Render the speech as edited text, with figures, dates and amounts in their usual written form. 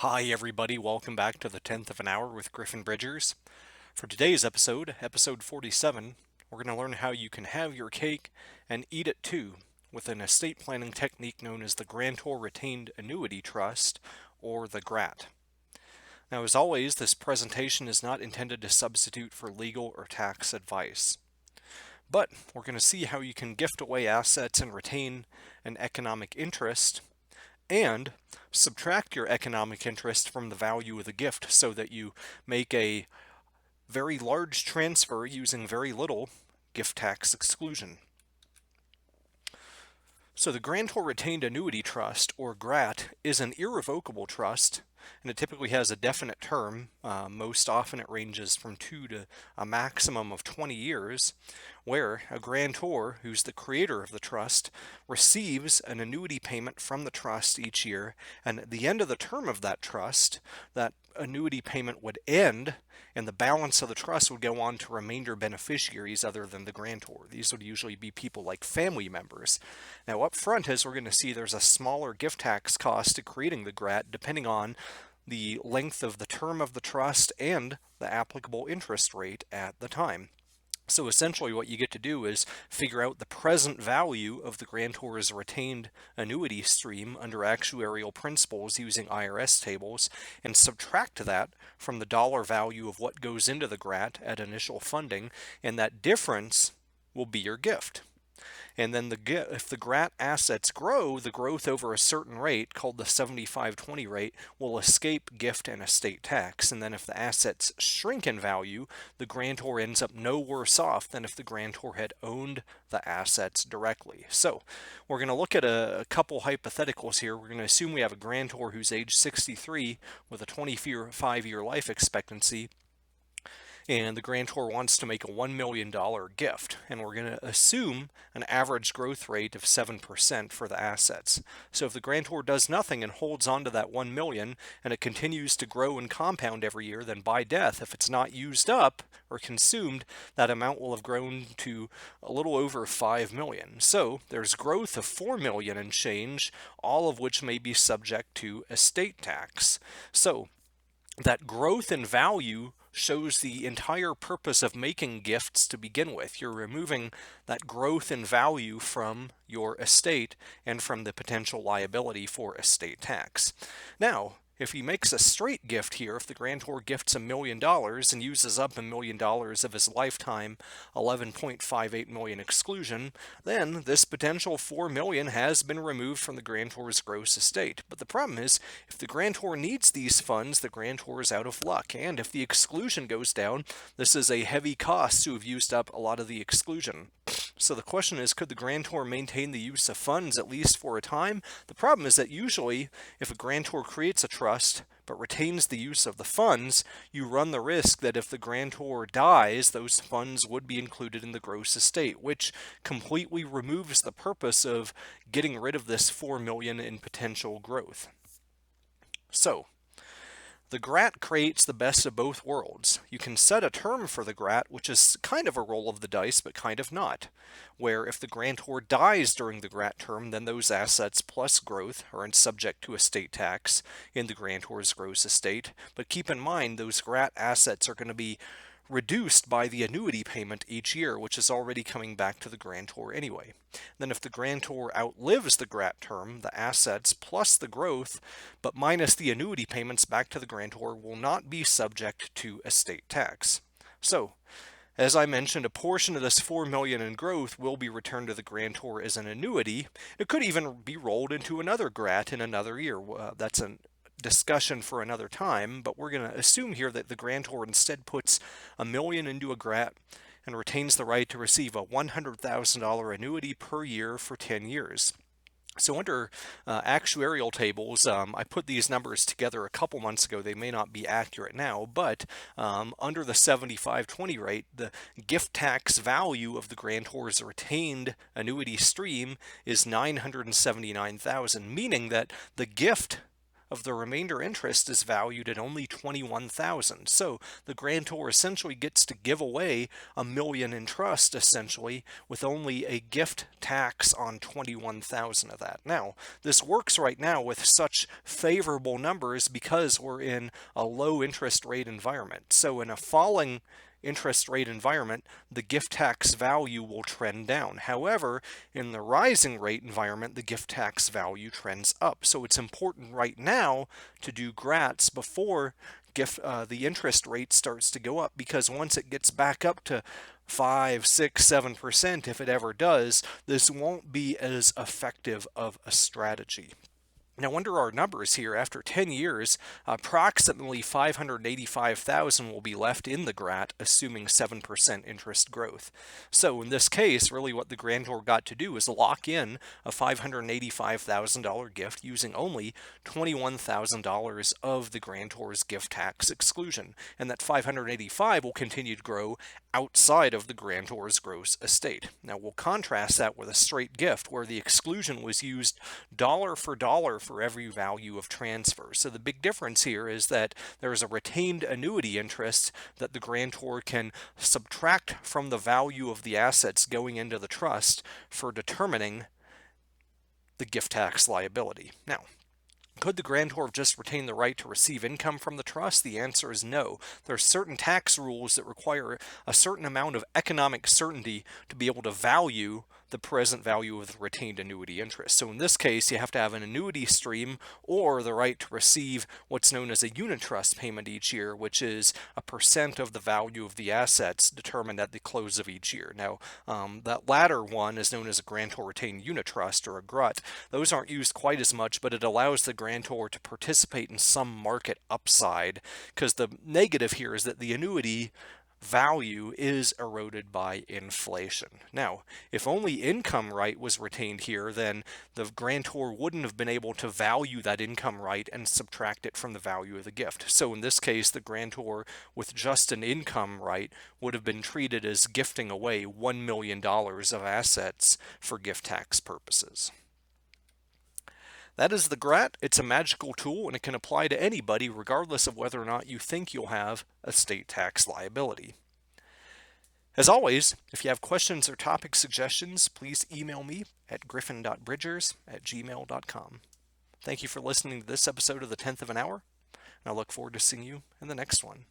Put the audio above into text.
Hi everybody, welcome back to the 10th of an hour with Griffin Bridgers. For today's episode, episode 47, we're going to learn how you can have your cake and eat it too with an estate planning technique known as the Grantor Retained Annuity Trust, or the GRAT. Now, as always, this presentation is not intended to substitute for legal or tax advice. But we're going to see how you can gift away assets and retain an economic interest and subtract your economic interest from the value of the gift so that you make a very large transfer using very little gift tax exclusion. So the Grantor Retained Annuity Trust, or GRAT, is an irrevocable trust, and it typically has a definite term. Most often it ranges from 2 to a maximum of 20 years, where a grantor, who's the creator of the trust, receives an annuity payment from the trust each year, and at the end of the term of that trust, that annuity payment would end, and the balance of the trust would go on to remainder beneficiaries other than the grantor. These would usually be people like family members. Now up front, as we're going to see, there's a smaller gift tax cost to creating the GRAT depending on the length of the term of the trust and the applicable interest rate at the time. So essentially what you get to do is figure out the present value of the grantor's retained annuity stream under actuarial principles using IRS tables and subtract that from the dollar value of what goes into the GRAT at initial funding, and that difference will be your gift. And then if the GRAT assets grow, the growth over a certain rate, called the 75/20 rate, will escape gift and estate tax. And then if the assets shrink in value, the grantor ends up no worse off than if the grantor had owned the assets directly. So we're going to look at a couple hypotheticals here. We're going to assume we have a grantor who's age 63 with a 25-year life expectancy, and the grantor wants to make a $1 million gift, and we're going to assume an average growth rate of 7% for the assets. So if the grantor does nothing and holds on to that $1 million and it continues to grow and compound every year, then by death, if it's not used up or consumed, that amount will have grown to a little over $5 million. So there's growth of $4 million and change, all of which may be subject to estate tax. So that growth in value shows the entire purpose of making gifts to begin with. You're removing that growth in value from your estate and from the potential liability for estate tax. Now, if he makes a straight gift here, if the grantor gifts $1 million and uses up $1 million of his lifetime 11.58 million exclusion, then this potential $4 million has been removed from the grantor's gross estate. But the problem is, if the grantor needs these funds, the grantor is out of luck. And if the exclusion goes down, this is a heavy cost to have used up a lot of the exclusion. So the question is, could the grantor maintain the use of funds at least for a time? The problem is that usually, if a grantor creates a trust but retains the use of the funds, you run the risk that if the grantor dies, those funds would be included in the gross estate, which completely removes the purpose of getting rid of this $4 million in potential growth. So the GRAT creates the best of both worlds. You can set a term for the GRAT, which is kind of a roll of the dice, but kind of not, where if the grantor dies during the GRAT term, then those assets plus growth are subject to estate tax in the grantor's gross estate. But keep in mind, those GRAT assets are going to be reduced by the annuity payment each year, which is already coming back to the grantor anyway. Then if the grantor outlives the GRAT term, the assets plus the growth, but minus the annuity payments back to the grantor, will not be subject to estate tax. So, as I mentioned, a portion of this $4 million in growth will be returned to the grantor as an annuity. It could even be rolled into another GRAT in another year. That's a discussion for another time, but we're going to assume here that the grantor instead puts $1 million into a GRAT and retains the right to receive a $100,000 annuity per year for 10 years. So under actuarial tables, I put these numbers together a couple months ago. They may not be accurate now, but under the 75/20 rate, the gift tax value of the grantor's retained annuity stream is $979,000, meaning that the gift of the remainder interest is valued at only $21,000. So the grantor essentially gets to give away $1 million in trust, essentially, with only a gift tax on $21,000 of that. Now, this works right now with such favorable numbers because we're in a low interest rate environment. So in a falling interest rate environment, the gift tax value will trend down. However, in the rising rate environment, the gift tax value trends up. So it's important right now to do GRATs before the interest rate starts to go up, because once it gets back up to 5, 6, 7%, if it ever does, this won't be as effective of a strategy. Now, under our numbers here, after 10 years, approximately $585,000 will be left in the GRAT, assuming 7% interest growth. So in this case, really what the grantor got to do is lock in a $585,000 gift using only $21,000 of the grantor's gift tax exclusion, and that $585,000 will continue to grow outside of the grantor's gross estate. Now, we'll contrast that with a straight gift where the exclusion was used dollar for dollar for every value of transfer. So the big difference here is that there is a retained annuity interest that the grantor can subtract from the value of the assets going into the trust for determining the gift tax liability. Now, could the grantor have just retained the right to receive income from the trust? The answer is no. There are certain tax rules that require a certain amount of economic certainty to be able to value the present value of the retained annuity interest. So in this case, you have to have an annuity stream or the right to receive what's known as a unit trust payment each year, which is a percent of the value of the assets determined at the close of each year. Now, that latter one is known as a grantor retained unit trust, or a GRAT. Those aren't used quite as much, but it allows the grantor to participate in some market upside, because the negative here is that the annuity value is eroded by inflation. Now, if only income right was retained here, then the grantor wouldn't have been able to value that income right and subtract it from the value of the gift. So in this case, the grantor with just an income right would have been treated as gifting away $1 million of assets for gift tax purposes. That is the GRAT. It's a magical tool, and it can apply to anybody regardless of whether or not you think you'll have a state tax liability. As always, if you have questions or topic suggestions, please email me at griffin.bridgers@gmail.com. Thank you for listening to this episode of The 10th of an Hour, and I look forward to seeing you in the next one.